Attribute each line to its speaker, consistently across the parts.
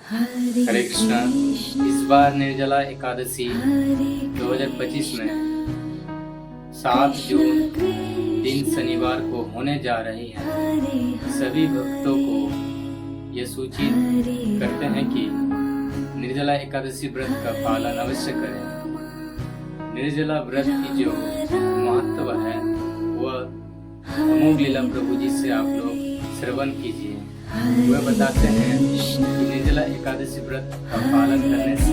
Speaker 1: हरे कृष्णा। इस बार निर्जला एकादशी 2025 में 7 जून दिन शनिवार को होने जा रही है। सभी भक्तों को यह सूचित करते हैं कि निर्जला एकादशी व्रत का पालन अवश्य करें। निर्जला व्रत की जो महत्व है वह अमोघ लीला प्रभु जी से आप लोग श्रवण कीजिए। वह बताते हैं कि निर्जला एकादशी व्रत का पालन करने से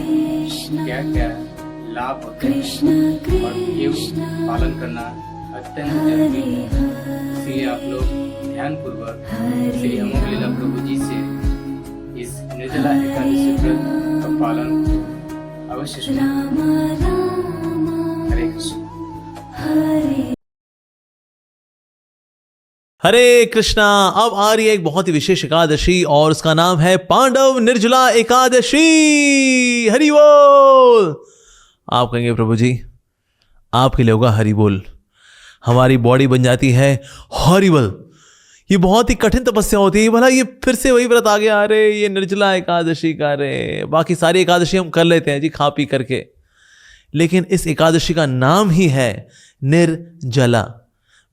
Speaker 1: क्या क्या लाभ होते हैं और क्यों पालन करना अत्यंत जरूरी है। इसलिए आप लोग ध्यान पूर्वक श्री अमोघ लीला प्रभु जी से इस निर्जला एकादशी व्रत का पालन अवश्य सुनें। हरे कृष्ण।
Speaker 2: हरे कृष्णा। अब आ रही है एक बहुत ही विशेष एकादशी और उसका नाम है पांडव निर्जला एकादशी। हरि बोल। आप कहेंगे प्रभु जी आपके लिए होगा हरि बोल, हमारी बॉडी बन जाती है हॉरिबल। ये बहुत ही कठिन तपस्या होती है। भला ये फिर से वही व्रत आ गया, अरे ये निर्जला एकादशी का, रे बाकी सारी एकादशी हम कर लेते हैं जी खा पी करके, लेकिन इस एकादशी का नाम ही है निर्जला,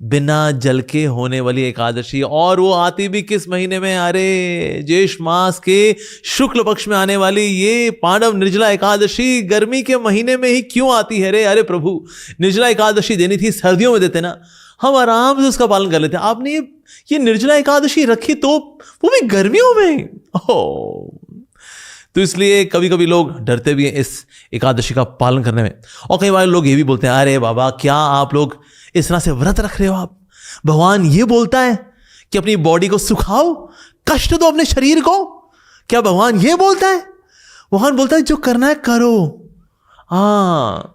Speaker 2: बिना जल के होने वाली एकादशी। और वो आती भी किस महीने में? अरे ज्येष्ठ मास के शुक्ल पक्ष में आने वाली ये पांडव निर्जला एकादशी गर्मी के महीने में ही क्यों आती है रे? अरे प्रभु, निर्जला एकादशी देनी थी सर्दियों में देते ना, हम आराम से उसका पालन कर लेते। आपने ये निर्जला एकादशी रखी तो वो भी गर्मियों में। तो इसलिए कभी कभी लोग डरते भी हैं इस एकादशी का पालन करने में। और कई बार लोग ये भी बोलते हैं, अरे बाबा क्या आप लोग इस तरह से व्रत रख रहे हो? आप, भगवान ये बोलता है कि अपनी बॉडी को सुखाओ, कष्ट दो अपने शरीर को। क्या भगवान ये बोलता है? भगवान बोलता है जो करना है करो। हाँ,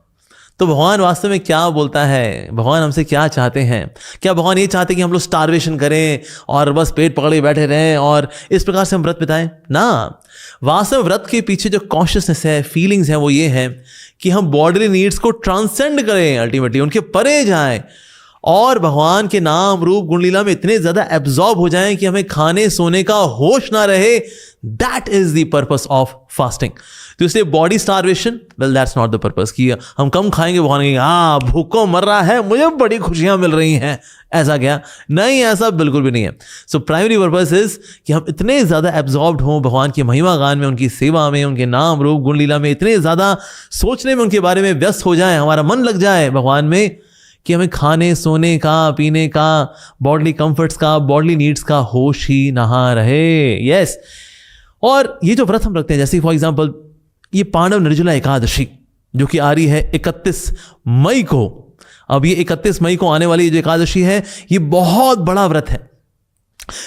Speaker 2: तो भगवान वास्तव में क्या बोलता है? भगवान हमसे क्या चाहते हैं? क्या भगवान ये चाहते हैं कि हम लोग स्टारवेशन करें और बस पेट पकड़े बैठे रहें और इस प्रकार से हम व्रत बिताएं? ना, वास्तव में व्रत के पीछे जो कॉन्शियसनेस है, फीलिंग्स हैं, वो ये है कि हम बॉडीली नीड्स को ट्रांसेंड करें, अल्टीमेटली उनके परे जाएं और भगवान के नाम रूप गुण लीला में इतने ज्यादा एब्जॉर्ब हो जाएं कि हमें खाने सोने का होश ना रहे। That is the purpose of fasting. तो इसलिए body starvation, well that's not the purpose कि हम कम खाएंगे, भगवान कहेंगे हाँ भूखों मर रहा है, मुझे बड़ी खुशियां मिल रही हैं, ऐसा क्या? नहीं, ऐसा बिल्कुल भी नहीं है। सो प्राइमरी पर्पस इज कि हम इतने ज्यादा एब्जॉर्ब्ड हों भगवान की महिमा गान में, उनकी सेवा में, उनके नाम रूप गुण लीला में, इतने ज्यादा सोचने में, उनके बारे में व्यस्त हो जाए, हमारा मन लग जाए भगवान में कि हमें खाने सोने का, पीने का, बॉडली कंफर्ट्स का, बॉडली नीड्स का होश ही ना रहे। यस। और ये जो व्रत हम रखते हैं, जैसे फॉर एग्जाम्पल ये पांडव निर्जला एकादशी जो कि आ रही है 31 मई को। अब ये 31 मई को आने वाली जो एकादशी है ये बहुत बड़ा व्रत है।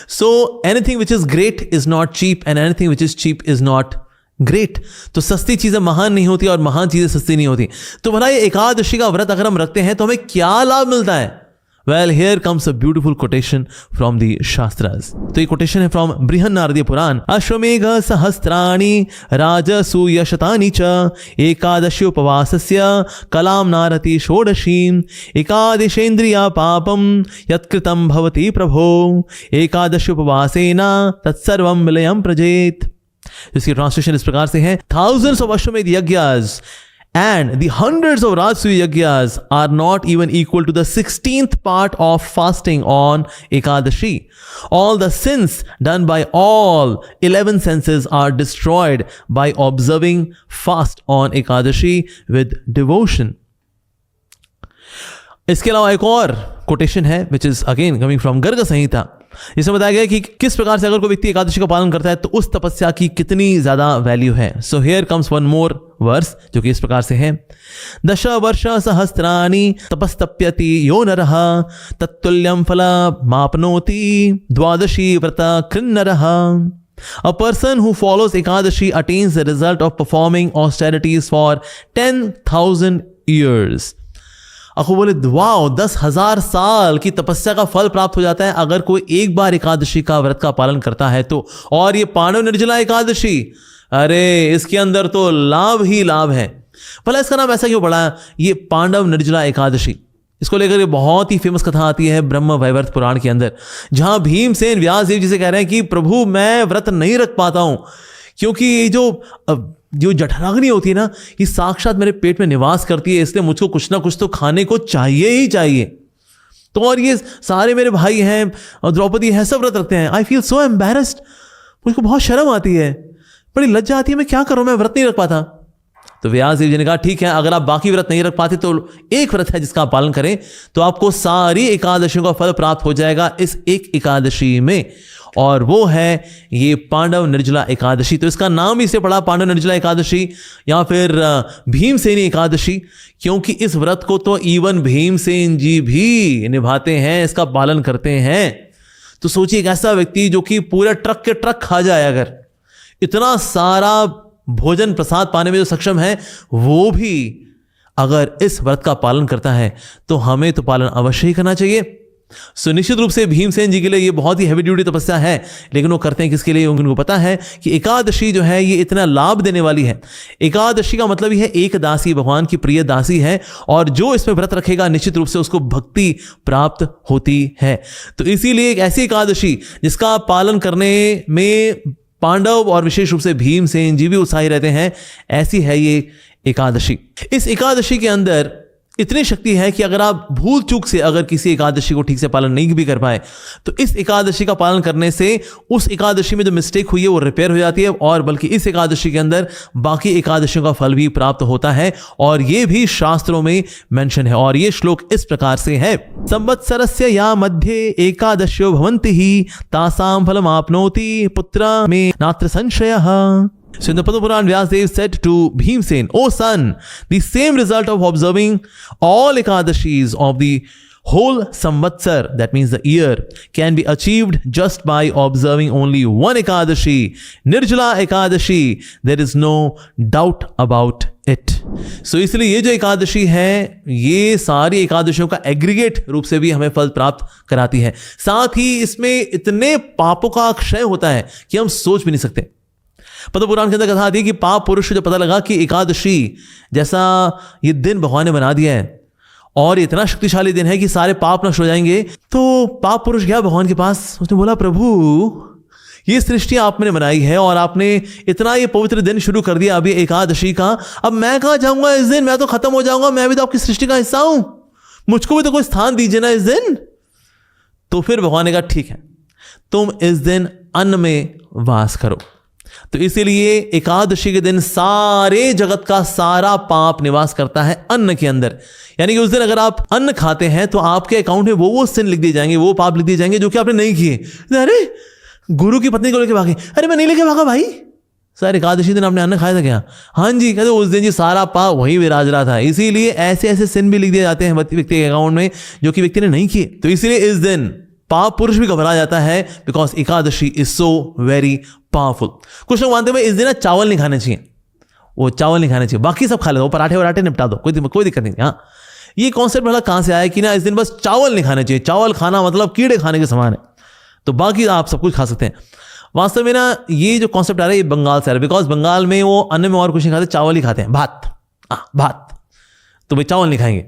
Speaker 2: So anything which is great is not cheap and anything which is cheap is not great. तो सस्ती चीजें महान नहीं होती और महान चीजें सस्ती नहीं होती। तो भला ये एकादशी का व्रत अगर हम रखते हैं तो हमें क्या लाभ मिलता है? Well, here comes a beautiful quotation from the shastras. तो ये कोटेशन है फ्रॉम बृहन्नारदीय पुराण। अश्वमेघ सहस्त्राणि राजसूयशतानि च एकादशी उपवासस्य कलाम नारति षोडशीं एकादशेन्द्रिया पापम यत्कृतं भवति प्रभो एकादशी उपवासेन तत्सर्वं विलयं प्रजेत। इसकी ट्रांसलेशन इस प्रकार से है, thousands of Ashwamedh yajnas and the hundreds of Rajasuya yajnas are not even equal to the 16th part of fasting on Ekadashi. All the sins done by all 11 senses are destroyed by observing fast on Ekadashi with devotion. इसके अलावा एक और quotation है which is again coming from Garg Samhita. इसमें बताया गया कि किस प्रकार से अगर कोई व्यक्ति एकादशी का पालन करता है तो उस तपस्या की कितनी ज्यादा वैल्यू है। So here comes one more verse जो कि इस प्रकार से है, दश वर्ष सहस्त्राणि तपस्तप्यति यो नरः तत्तुल्यं फलमाप्नोति द्वादशी व्रत कृन्नरः। A person who follows Ekadashi attains the result of performing austerities for 10,000 years. अखो बोले वाओ, 10,000 साल की तपस्या का फल प्राप्त हो जाता है अगर कोई एक बार एकादशी का व्रत का पालन करता है तो। और ये पांडव निर्जला एकादशी, अरे इसके अंदर तो लाभ ही लाभ है। भला इसका नाम ऐसा क्यों पड़ा? ये पांडव निर्जला एकादशी, इसको लेकर बहुत ही फेमस कथा आती है ब्रह्म वैवर्त पुराण के अंदर, जहां भीमसेन व्यास देव जी से कह रहे हैं कि प्रभु मैं व्रत नहीं रख पाता हूं क्योंकि ये जो जठराग्नि होती है ना, ये साक्षात मेरे पेट में निवास करती है, इसलिए मुझको कुछ ना कुछ तो खाने को चाहिए ही चाहिए। तो और ये सारे मेरे भाई हैं और द्रौपदी है, सब व्रत रखते हैं। आई फील सो एम्बैरेस्ड, मुझको बहुत शर्म आती है, बड़ी लज्जा आती है, मैं क्या करूं, मैं व्रत नहीं रख पाता। तो व्यास देव जी ने कहा ठीक है, अगर आप बाकी व्रत नहीं रख पाते तो एक व्रत है जिसका आप पालन करें, तो आपको सारी एकादशियों का फल प्राप्त हो जाएगा इस एक एकादशी में, और वो है ये पांडव निर्जला एकादशी। तो इसका नाम इससे पड़ा पांडव निर्जला एकादशी या फिर भीमसेनी एकादशी, क्योंकि इस व्रत को तो इवन भीमसेन जी भी निभाते हैं, इसका पालन करते हैं। तो सोचिए एक ऐसा व्यक्ति जो कि पूरे ट्रक के ट्रक खा जाए, अगर इतना सारा भोजन प्रसाद पाने में जो सक्षम है, वो भी अगर इस व्रत का पालन करता है, तो हमें तो पालन अवश्य ही करना चाहिए। सो निश्चित रूप से भीमसेन जी के लिए ये बहुत ही हैवी ड्यूटी तपस्या है, लेकिन वो करते हैं किसके लिए? उनको पता है कि एकादशी जो है ये इतना लाभ देने वाली है। एकादशी का मतलब ही है एक दासी, भगवान की प्रिय दासी है, और जो इसमें व्रत रखेगा निश्चित रूप से उसको भक्ति प्राप्त होती है। तो इसीलिए एक ऐसी एकादशी जिसका पालन करने में पांडव और विशेष रूप से भीमसेन जी भी उत्साही रहते हैं, ऐसी है ये एकादशी। इस एकादशी के अंदर इतनी शक्ति है कि अगर आप भूल चूक से अगर किसी एकादशी को ठीक से पालन नहीं भी कर पाए, तो इस एकादशी का पालन करने से उस एकादशी में जो मिस्टेक हुई है वो रिपेयर हो जाती है, और बल्कि इस एकादशी के अंदर बाकी एकादशियों का फल भी प्राप्त होता है, और ये भी शास्त्रों में मेंशन है। और ये श्लोक इस प्रकार से है, संवत्सरस्य या मध्ये एकादश्यो भवन्ति ही तासां फलम आपनोति पुत्र में नात्र संशयः। So in the Padma Puran, Vyasadeva said to Bhimsen, O son, the same result of observing all Ekadashis of the whole Samvatsar, that means the year, can be achieved just by observing only one Ekadashi, Nirjala Ekadashi. There is no doubt about it. So इसलिए ये जो एकादशी है, ये सारी एकादशियों का aggregate रूप से भी हमें फल प्राप्त कराती है। साथ ही इसमें इतने पापों का क्षय होता है कि हम सोच भी नहीं सकते। पद्म पुराण के अंदर कथा आती है कि पाप पुरुष को जब पता लगा कि एकादशी जैसा ये दिन भगवान ने बना दिया है और इतना शक्तिशाली दिन है कि सारे पाप नष्ट हो जाएंगे, तो पाप पुरुष गया भगवान के पास। उसने बोला, प्रभु ये सृष्टि आपने बनाई है और आपने इतना ये पवित्र दिन शुरू कर दिया अभी एकादशी का, अब मैं कहाँ जाऊंगा इस दिन? मैं तो खत्म हो जाऊंगा, मैं भी तो आपकी सृष्टि का हिस्सा हूं, मुझको भी तो कोई स्थान दीजिए ना इस दिन। तो फिर भगवान ने कहा ठीक है, तुम इस दिन अन्न में वास करो। तो इसीलिए एकादशी के दिन सारे जगत का सारा पाप निवास करता है अन्न के अंदर। यानी कि उस दिन अगर आप अन्न खाते हैं तो आपके अकाउंट में वो सिन लिख दिए जाएंगे, वो पाप लिख दिए जाएंगे जो कि आपने नहीं किए। अरे गुरु की पत्नी को लेके भागे, अरे मैं नहीं लेके भागा भाई, सर एकादशी दिन आपने अन्न खाया था क्या? हाँ जी, कहते उस दिन जी सारा पाप वही विराज रहा था। इसीलिए ऐसे ऐसे सिन भी लिख दिए जाते हैं व्यक्ति के अकाउंट में जो कि व्यक्ति ने नहीं किए। तो इसीलिए इस दिन पाप पुरुष भी घबरा जाता है, because Ekadashi is so very powerful. कुछ लोग मानते हैं इस दिन चावल नहीं खाने चाहिए, वो चावल नहीं खाने चाहिए, बाकी सब खा लो, पराठे वराठे निपटा दो, कोई दिक्कत नहीं। हाँ, ये कॉन्सेप्ट भला कहां से आया कि ना इस दिन बस चावल नहीं खाने चाहिए, चावल खाना मतलब कीड़े खाने के समान है, तो बाकी आप सब कुछ खा सकते हैं। वास्तव में ना ये जो कॉन्सेप्ट आ रहा है ये बंगाल से आ रहा है, बिकॉज बंगाल में वो अन्न में और कुछ नहीं खाते, चावल ही खाते हैं, भात, तो भाई चावल नहीं खाएंगे।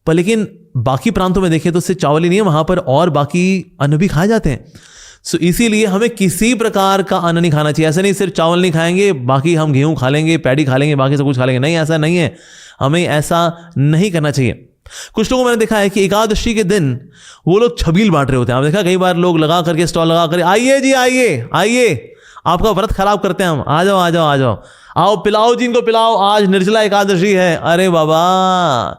Speaker 2: पर लेकिन बाकी प्रांतों में देखें तो सिर्फ चावल ही नहीं है, वहां पर और बाकी अन्न भी खाए जाते हैं। सो इसीलिए हमें किसी प्रकार का अन्न नहीं खाना चाहिए। ऐसा नहीं सिर्फ चावल नहीं खाएंगे, बाकी हम गेहूं खा लेंगे, पैडी खा लेंगे, बाकी सब कुछ खा लेंगे, नहीं, ऐसा नहीं है, हमें ऐसा नहीं करना चाहिए। कुछ लोगों को मैंने देखा है कि एकादशी के दिन वो लोग छबील बांट रहे होते हैं। आपने देखा कई बार लोग लगा करके स्टॉल लगा कर, आइए जी आइए, आपका व्रत खराब करते हैं हम, आ जाओ, आओ पिलाओ जी, इनको पिलाओ, आज निर्जला एकादशी है। अरे बाबा,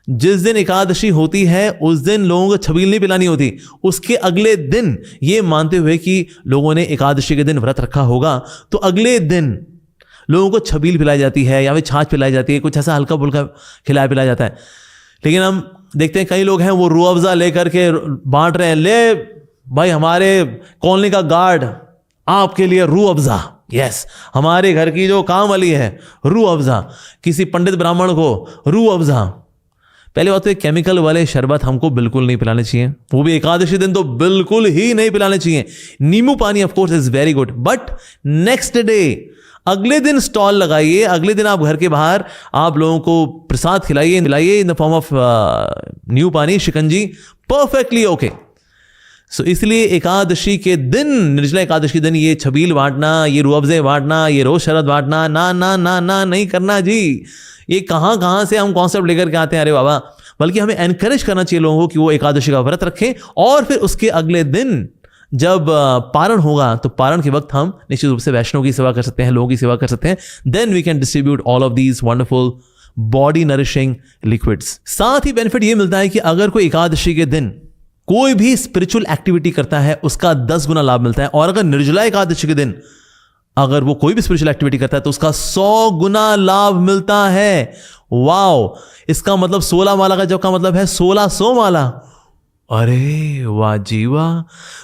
Speaker 2: जिस दिन एकादशी होती है उस दिन लोगों को छबील नहीं पिलानी होती, उसके अगले दिन ये मानते हुए कि लोगों ने एकादशी के दिन व्रत रखा होगा, तो अगले दिन लोगों को छबील पिलाई जाती है या फिर छाछ पिलाई जाती है, कुछ ऐसा हल्का फुल्का खिलाया पिलाया जाता है। लेकिन हम देखते हैं कई लोग हैं वो रूह अफ़ज़ा लेकर के बांट रहे हैं, ले भाई हमारे कॉलोनी का गार्ड आपके लिए रूह अफ़ज़ा, यस, हमारे घर की जो काम वाली है रूह अफ़ज़ा, किसी पंडित ब्राह्मण को रूह अफ़ज़ा। पहले बात तो केमिकल वाले शरबत हमको बिल्कुल नहीं पिलाने चाहिए, वो भी एकादशी दिन तो बिल्कुल ही नहीं पिलाने चाहिए। नींबू पानी of course is very good, but next day अगले दिन स्टॉल लगाइए, अगले दिन आप घर के बाहर आप लोगों को प्रसाद खिलाइए इन द फॉर्म ऑफ नींबू पानी, शिकंजी, परफेक्टली ओके। सो इसलिए एकादशी के दिन, निर्जला एकादशी के दिन ये छबील बांटना, ये रूअफ़ज़े बांटना, ये रोज शरद बांटना, ना ना ना ना नहीं करना जी। ये कहाँ से हम कॉन्सेप्ट लेकर के आते हैं, अरे बाबा। बल्कि हमें एनकरेज करना चाहिए लोगों को कि वो एकादशी का व्रत रखें, और फिर उसके अगले दिन जब पारण होगा तो पारण के वक्त हम निश्चित रूप से वैष्णव की सेवा कर सकते हैं, लोगों की सेवा कर सकते हैं। Then we can distribute all of these wonderful body nourishing liquids. साथ ही बेनिफिट ये मिलता है कि अगर कोई एकादशी के दिन कोई भी स्पिरिचुअल एक्टिविटी करता है उसका 10 गुना लाभ मिलता है, और अगर निर्जला एकादशी के दिन अगर वो कोई भी स्पिरिचुअल एक्टिविटी करता है तो उसका 100 गुना लाभ मिलता है। वाओ, इसका मतलब 16 माला का जप का मतलब है 1600 माला। अरे वाह जी वाह।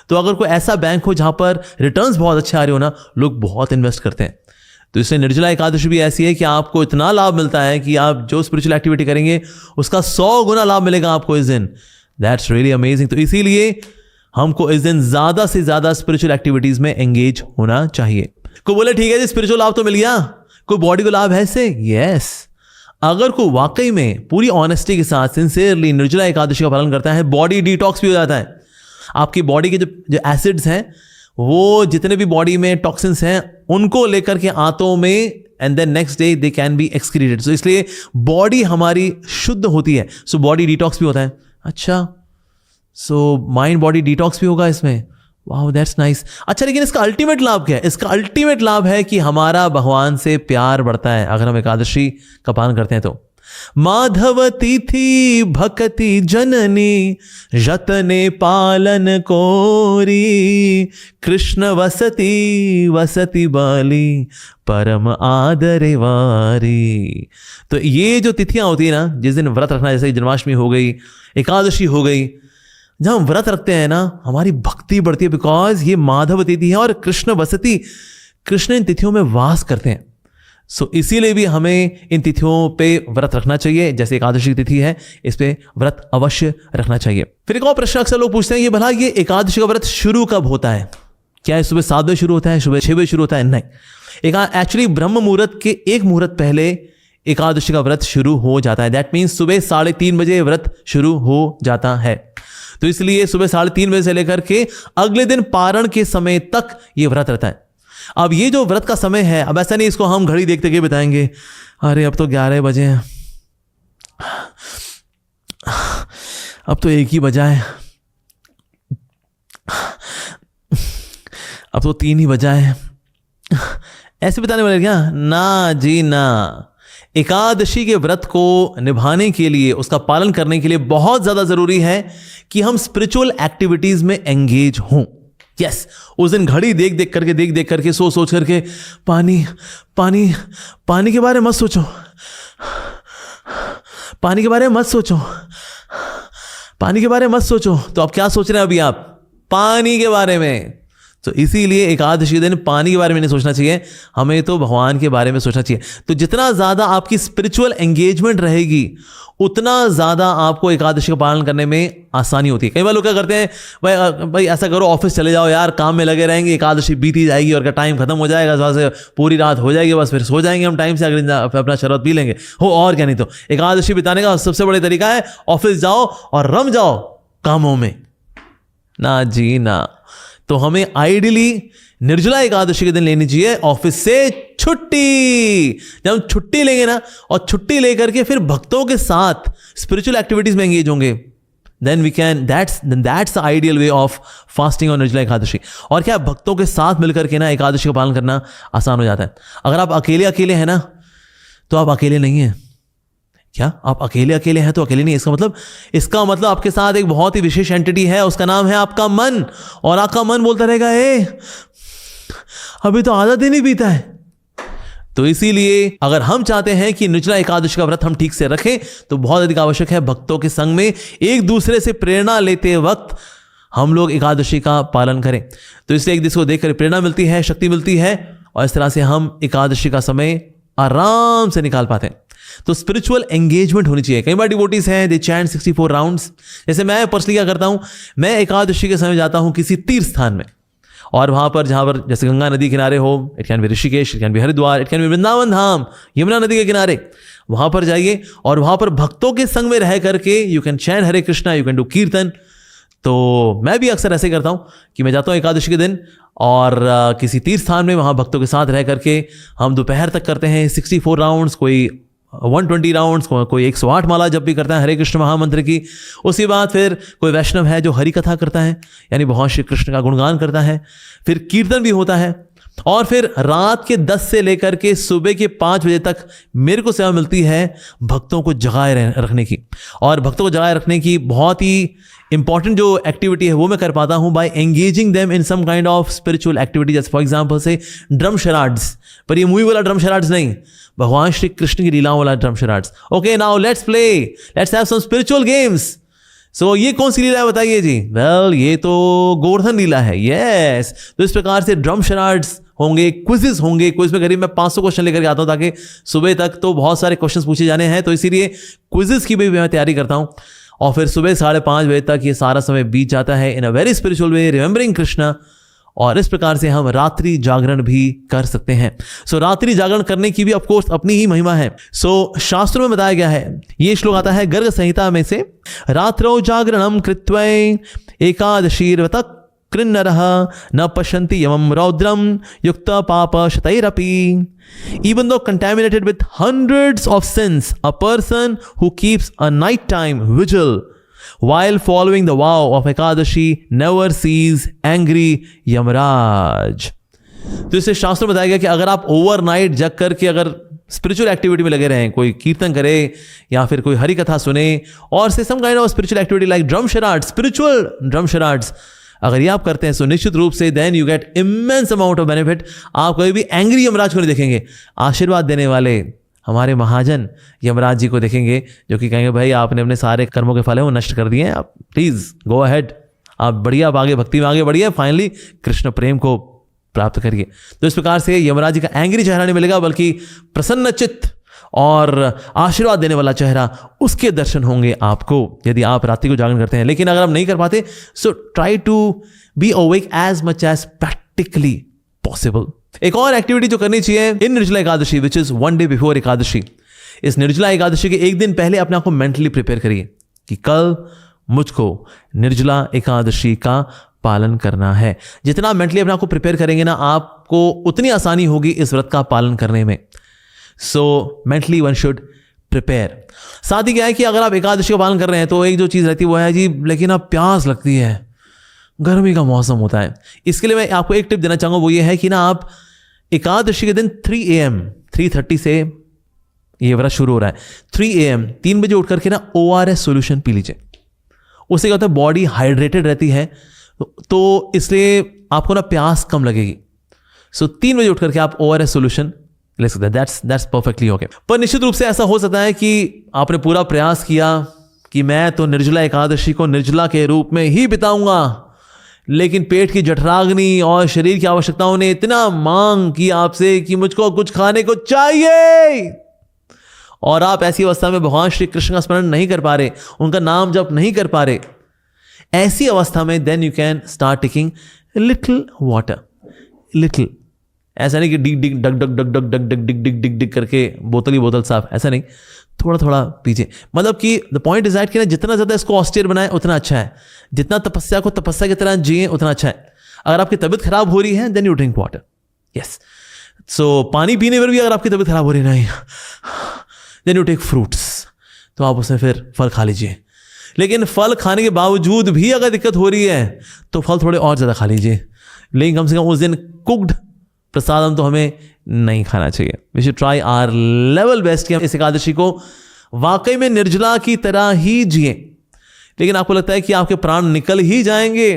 Speaker 2: तो अगर कोई ऐसा बैंक हो जहां पर रिटर्न्स बहुत अच्छे आ रहे हो ना, लोग बहुत इन्वेस्ट करते हैं। तो इसलिए निर्जला एकादशी भी ऐसी है कि आपको इतना लाभ मिलता है कि आप जो स्पिरिचुअल एक्टिविटी करेंगे उसका 100 गुना लाभ मिलेगा आपको इस दिन। That's really amazing. तो इसीलिए हमको इस दिन ज्यादा से ज्यादा स्पिरिचुअल एक्टिविटीज में एंगेज होना चाहिए। कोई बोले ठीक है जी स्पिरिचुअल लाभ तो मिल गया, कोई बॉडी को लाभ है इससे? यस। अगर कोई वाकई में पूरी ऑनेस्टी के साथ सिंसियरली निर्जला एकादशी का पालन करता है, बॉडी डिटॉक्स भी हो जाता है। आपकी बॉडी के जो एसिड्स हैं, वो जितने भी बॉडी में टॉक्सिन्स हैं, उनको लेकर के आंतों में, and then next day they can be excreted. So इसलिए बॉडी हमारी शुद्ध होती है। सो बॉडी डिटॉक्स भी होता है। अच्छा, सो माइंड बॉडी डिटॉक्स भी होगा इसमें। वाह, दैट्स नाइस। अच्छा, लेकिन इसका अल्टीमेट लाभ क्या है? इसका अल्टीमेट लाभ है कि हमारा भगवान से प्यार बढ़ता है अगर हम एकादशी का पालन करते हैं तो। माधव तिथि भक्ति जननी जतने पालन कोरी, कृष्ण वसती वसती बाली परम आदरे वारी। तो ये जो तिथियां होती है ना, जिस दिन व्रत रखना, जैसे जन्माष्टमी हो गई, एकादशी हो गई, जब हम व्रत रखते हैं ना, हमारी भक्ति बढ़ती है, बिकॉज ये माधव तिथि है और कृष्ण वसती, कृष्ण इन तिथियों में वास करते हैं। सो इसीलिए भी हमें इन तिथियों पे व्रत रखना चाहिए। जैसे एकादशी की तिथि है, इस पे व्रत अवश्य रखना चाहिए। फिर एक और प्रश्न अक्सर लोग पूछते हैं, ये भला ये एकादशी का व्रत शुरू कब होता है? क्या ये सुबह 7 बजे शुरू होता है, सुबह 6 बजे शुरू होता है? नहीं, एक्चुअली ब्रह्म मुहूर्त के 1 मुहूर्त पहले एकादशी का व्रत शुरू हो जाता है। दैट मीन्स सुबह 3:30 बजे व्रत शुरू हो जाता है। तो इसलिए सुबह 3:30 बजे से लेकर के अगले दिन पारण के समय तक ये व्रत रहता है। अब ये जो व्रत का समय है, अब ऐसा नहीं इसको हम घड़ी देखते के बताएंगे, अरे अब तो 11 बजे हैं, अब तो 1 ही बजा है, अब तो 3 ही बजा है, ऐसे बताने वाले क्या? ना जी ना। एकादशी के व्रत को निभाने के लिए, उसका पालन करने के लिए बहुत ज्यादा जरूरी है कि हम स्पिरिचुअल एक्टिविटीज में एंगेज हों। यस, उस दिन घड़ी देख देख करके सोच करके पानी पानी पानी के बारे में मत सोचो, पानी के बारे में मत सोचो, पानी के बारे में मत सोचो। तो अब क्या सोच रहे हैं अभी आप? पानी के बारे में। तो इसीलिए एकादशी दिन पानी के बारे में नहीं सोचना चाहिए, हमें तो भगवान के बारे में सोचना चाहिए। तो जितना ज़्यादा आपकी स्पिरिचुअल एंगेजमेंट रहेगी, उतना ज़्यादा आपको एकादशी का पालन करने में आसानी होती है। कई बार लोग क्या करते हैं, भाई ऐसा करो, ऑफिस चले जाओ यार, काम में लगे रहेंगे, एकादशी बीती जाएगी और टाइम खत्म हो जाएगा, वहाँ से पूरी रात हो जाएगी, बस फिर सो जाएंगे हम टाइम से, अगले दिन अपना शरबत पी लेंगे हो, और क्या। नहीं तो एकादशी बिताने का सबसे बड़ा तरीका है ऑफिस जाओ और रम जाओ कामों में। ना जी ना। तो हमें आइडियली निर्जला एकादशी के दिन लेनी चाहिए ऑफिस से छुट्टी। जब हम छुट्टी लेंगे ना, और छुट्टी लेकर के फिर भक्तों के साथ स्पिरिचुअल एक्टिविटीज में एंगेज होंगे, then we can, that's the ideal way of fasting और निर्जला एकादशी। और क्या, भक्तों के साथ मिलकर के ना एकादशी का पालन करना आसान हो जाता है। अगर आप अकेले हैं ना, तो आप अकेले नहीं हैं। क्या आप अकेले हैं तो अकेले नहीं? इसका मतलब आपके साथ एक बहुत ही विशेष एंटिटी है, उसका नाम है आपका मन। और आपका मन बोलता रहेगा, अभी तो आधा दिन ही बीता है। तो इसीलिए अगर हम चाहते हैं कि निर्जला एकादशी का व्रत हम ठीक से रखें, तो बहुत अधिक आवश्यक है भक्तों के संग में एक दूसरे से प्रेरणा लेते वक्त हम लोग एकादशी का पालन करें। तो इसलिए एक दूसरे को देखकर प्रेरणा मिलती है, शक्ति मिलती है, और इस तरह से हम एकादशी का समय आराम से निकाल पाते हैं। तो स्पिरिचुअल एंगेजमेंट होनी चाहिए। कई बार डिवोटीज हैं, दे चैंट 64 राउंड्स। जैसे मैं पर्सनली क्या करता हूं, मैं एकादशी के समय जाता हूं किसी तीर्थ स्थान में, और वहां पर जहां पर जैसे गंगा नदी किनारे हो, it can be Rishikesh, it can be Haridwar, it can be Vrindavan Dham, Yamuna नदी के किनारे, वहां पर जाइए और वहां पर भक्तों के संग में रह करके you can chant Hare Krishna, you can do कीर्तन। तो मैं भी अक्सर ऐसे करता हूँ कि मैं जाता हूँ एकादशी के दिन और किसी तीर्थ स्थान में वहाँ भक्तों के साथ रह करके हम दोपहर तक करते हैं 64 राउंड्स, कोई 120 राउंड्स, कोई 108 माला जब भी करता है हरे कृष्ण महामंत्र की। उसके बाद फिर कोई वैष्णव है जो हरि कथा करता है, यानी भगवान श्री कृष्ण का गुणगान करता है, फिर कीर्तन भी होता है, और फिर रात के 10 से लेकर के सुबह के 5 बजे तक मेरे को सेवा मिलती है भक्तों को जगाए रखने की। और भक्तों को जगाए रखने की बहुत ही इंपॉर्टेंट जो एक्टिविटी है वो मैं कर पाता हूं by engaging them in some kind of spiritual activity, जैसे for example say drum charades, पर ये मूवी वाला ड्रम शराड्स नहीं, भगवान श्री कृष्ण की लीलाओं वाला ड्रम charades. Okay, now let's play, let's have some spiritual games. So ये कौन सी लीला है बताइए जी? वेल, ये तो गोवर्धन लीला है। यस, तो इस प्रकार से ड्रम शराड्स होंगे, क्विजेस होंगे। क्विज में करीब मैं 500 क्वेश्चन लेकर आता हूं ताकि सुबह तक तो बहुत सारे क्वेश्चंस पूछे जाने हैं, तो इसीलिए क्विजेस की भी मैं तैयारी करता हूं। और फिर सुबह 5:30 बजे तक ये सारा समय बीत जाता है in a very spiritual way, remembering Krishna. और इस प्रकार से हम रात्रि जागरण भी कर सकते हैं। सो रात्रि जागरण करने की भी ऑफकोर्स अपनी ही महिमा है। सो शास्त्रों में बताया गया है, ये श्लोक आता है गर्ग संहिता में से, रात्रौ जागरणम कृत्वा एकादशीर्व्रत कृन्नरः न पश्यन्ति यमं रौद्रम युक्त पाप शतैरपि। Even though contaminated with hundreds of sins, a person who keeps a nighttime vigil while following the vow of Ekadashi never sees angry Yamaraj. तो इससे शास्त्र में बताया गया कि अगर आप ओवरनाइट जग करके अगर स्पिरिचुअल एक्टिविटी में लगे रहें, कोई कीर्तन करे या फिर कोई हरि कथा सुने, और say some kind of spiritual activity like drum charades, spiritual drum charades, अगर ये आप करते हैं तो निश्चित रूप से then you get immense amount of benefit. आप कभी भी एंग्री यमराज को नहीं देखेंगे, आशीर्वाद देने वाले हमारे महाजन यमराज जी को देखेंगे, जो कि कहेंगे भाई आपने अपने सारे कर्मों के फल हैं वो नष्ट कर दिए हैं, आप प्लीज गो अहेड, आप बढ़िया, आप आगे भक्ति में आगे बढ़िए, फाइनली कृष्ण प्रेम को प्राप्त करिए। तो इस प्रकार से यमराज जी का एंग्री चेहरा नहीं मिलेगा, बल्कि प्रसन्न चित्त और आशीर्वाद देने वाला चेहरा, उसके दर्शन होंगे आपको यदि आप रात्रि को जागरण करते हैं। लेकिन अगर आप नहीं कर पाते, so try to be awake as much as practically possible. एक और एक्टिविटी जो करनी चाहिए in Nirjala Ekadashi, which is 1 day before Ekadashi, इस निर्जला एकादशी के एक दिन पहले अपने आप को मेंटली प्रिपेयर करिए कि कल मुझको निर्जला एकादशी का पालन करना है। जितना आप मेंटली अपने आप को प्रिपेयर करेंगे ना, आपको उतनी आसानी होगी इस व्रत का पालन करने में। सो मेंटली वन शुड प्रिपेयर। साथ ही क्या है कि अगर आप एकादशी का पालन कर रहे हैं तो एक जो चीज़ रहती है वो है जी, लेकिन अब प्यास लगती है, गर्मी का मौसम होता है। इसके लिए मैं आपको एक टिप देना चाहूँगा, वो ये है कि ना आप एकादशी के दिन 3 AM 3:30 से ये व्रत शुरू हो रहा है, 3 AM 3 बजे उठ करके ना ORS सोल्यूशन पी लीजिए। उससे क्या होता है, बॉडी हाइड्रेटेड रहती है, तो इसलिए आपको ना प्यास कम लगेगी। सो 3 बजे उठ करके आप ORS सोल्यूशन ले सकते हैं, दैट्स परफेक्टली ओके। पर निश्चित रूप से ऐसा हो सकता है कि आपने पूरा प्रयास किया कि मैं तो निर्जला एकादशी को निर्जला के रूप में ही बिताऊंगा, लेकिन पेट की जठराग्नि और शरीर की आवश्यकताओं ने इतना मांग की आपसे कि मुझको कुछ खाने को चाहिए, और आप ऐसी अवस्था में भगवान श्री कृष्ण का स्मरण नहीं कर पा रहे, उनका नाम जप नहीं कर पा रहे, ऐसी अवस्था में then you can start taking little water, little, ऐसा नहीं कि डिग डिग डग डग डग डग डग डग डिग डिग डिग डिग करके बोतल ही बोतल साफ, ऐसा नहीं, थोड़ा थोड़ा पीजिए। मतलब कि द पॉइंट इज दैट कि ना जितना ज़्यादा इसको ऑस्टियर बनाए उतना अच्छा है, जितना तपस्या को तपस्या की तरह जिए उतना अच्छा है। अगर आपकी तबीयत खराब हो रही है then you drink water, yes. So पानी पीने पर भी अगर आपकी तबीयत खराब हो रही नहीं, देन यू टेक फ्रूट्स, तो आप उसमें फिर फल खा लीजिए। लेकिन फल खाने के बावजूद भी अगर दिक्कत हो रही है तो फल थोड़े और ज़्यादा खा लीजिए, लेकिन कम से कम उस दिन कुक्ड प्रसादम तो हमें नहीं खाना चाहिए। We should try our level best कि हम इस एकादशी को वाकई में निर्जला की तरह ही जिए। लेकिन आपको लगता है कि आपके प्राण निकल ही जाएंगे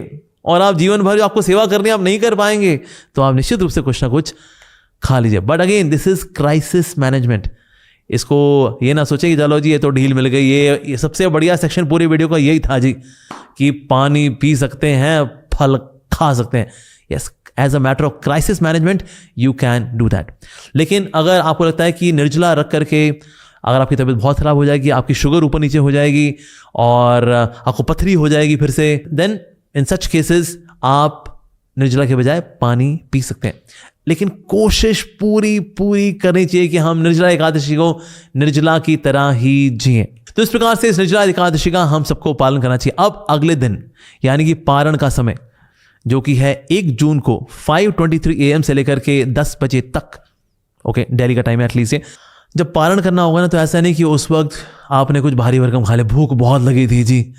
Speaker 2: और आप जीवन भर जो आपको सेवा करनी आप नहीं कर पाएंगे, तो आप निश्चित रूप से कुछ ना कुछ खा लीजिए। But again this is crisis management. इसको ये ना सोचे कि चलो जी ये तो ढील मिल गई, ये सबसे बढ़िया सेक्शन पूरी वीडियो का यही था जी कि पानी पी सकते हैं, फल खा सकते हैं। Yes, as a matter of crisis management you can do that. लेकिन अगर आपको लगता है कि निर्जला रख करके अगर आपकी तबीयत बहुत खराब हो जाएगी, आपकी शुगर ऊपर नीचे हो जाएगी और आपको पथरी हो जाएगी फिर से, देन इन सच केसेस आप निर्जला के बजाय पानी पी सकते हैं। लेकिन कोशिश पूरी पूरी करनी चाहिए कि हम निर्जला एकादशी को निर्जला की तरह ही जिएं। तो इस प्रकार से इस निर्जला एकादशी का हम सबको पालन करना चाहिए। अब अगले दिन यानी कि पारण का समय जो कि है 1 जून को 5:23 AM से लेकर के 10 बजे तक, ओके, दिल्ली का टाइम है एटलीस्ट। जब पारण करना होगा ना, तो ऐसा नहीं कि उस वक्त आपने कुछ भारी भरकम खा ले, भूख बहुत लगी थी जी,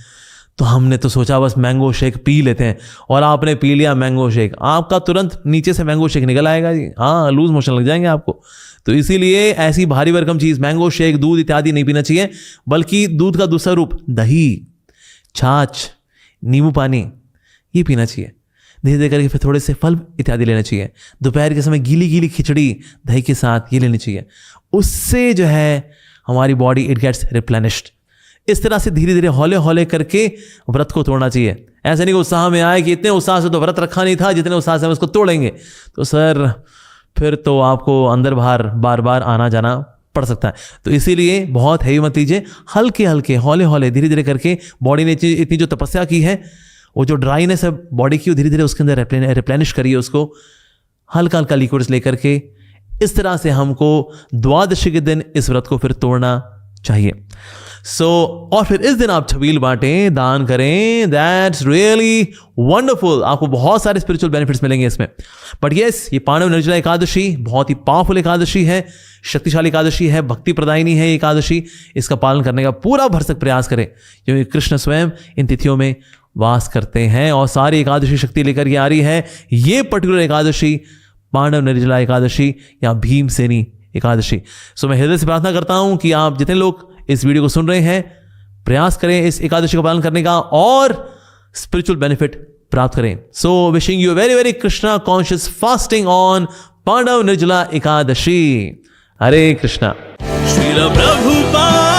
Speaker 2: तो हमने तो सोचा बस मैंगो शेक पी लेते हैं, और आपने पी लिया मैंगो शेक, आपका तुरंत नीचे से मैंगो शेक निकल आएगा जी। हाँ, लूज मोशन लग जाएंगे आपको। तो इसीलिए ऐसी भारी भरकम चीज़ मैंगो शेक, दूध इत्यादि नहीं पीना चाहिए, बल्कि दूध का दूसरा रूप दही, छाछ, नींबू पानी ये पीना चाहिए। धीरे धीरे करके फिर थोड़े से फल इत्यादि लेना चाहिए। दोपहर के समय गीली गीली खिचड़ी दही के साथ ये लेनी चाहिए। उससे जो है हमारी बॉडी इट गेट्स रिप्लेनिश्ड। इस तरह से धीरे धीरे हौले हौले करके व्रत को तोड़ना चाहिए। ऐसा नहीं कि उत्साह में आए कि इतने उत्साह से तो व्रत रखा नहीं था, जितने उत्साह से हम उसको तोड़ेंगे, तो सर फिर तो आपको अंदर बाहर बार बार आना जाना पड़ सकता है। तो इसीलिए बहुत हैवी मत लीजिए, हल्के हल्के हौले हौले धीरे धीरे करके बॉडी ने इतनी जो तपस्या की है, वो जो ड्राइनेस है बॉडी की, धीरे धीरे उसके अंदर रिप्लेनिश करिए उसको, हल्का हल्का लिक्विड्स लेकर के। इस तरह से हमको द्वादशी के दिन इस व्रत को फिर तोड़ना चाहिए। और फिर इस दिन आप छबील बांटें, दान करें। That's really wonderful. आपको बहुत सारे स्पिरिचुअल बेनिफिट्स मिलेंगे इसमें। बट यस, ये पांडव निर्जला एकादशी बहुत ही पावरफुल एकादशी है, शक्तिशाली एकादशी है, भक्ति प्रदायिनी है ये एकादशी। इसका पालन करने का पूरा भरसक प्रयास करें, क्योंकि कृष्ण स्वयं इन तिथियों में वास करते हैं और सारी एकादशी शक्ति लेकर के आ रही है। ये पर्टिकुलर एकादशी पांडव निर्जला एकादशी या भीमसेनी एकादशी। सो मैं हृदय से प्रार्थना करता हूं कि आप जितने लोग इस वीडियो को सुन रहे हैं, प्रयास करें इस एकादशी का पालन करने का और स्पिरिचुअल बेनिफिट प्राप्त करें। So wishing you very very Krishna conscious fasting on Pandava Nirjala Ekadashi. Hare Krishna. Srila Prabhupada.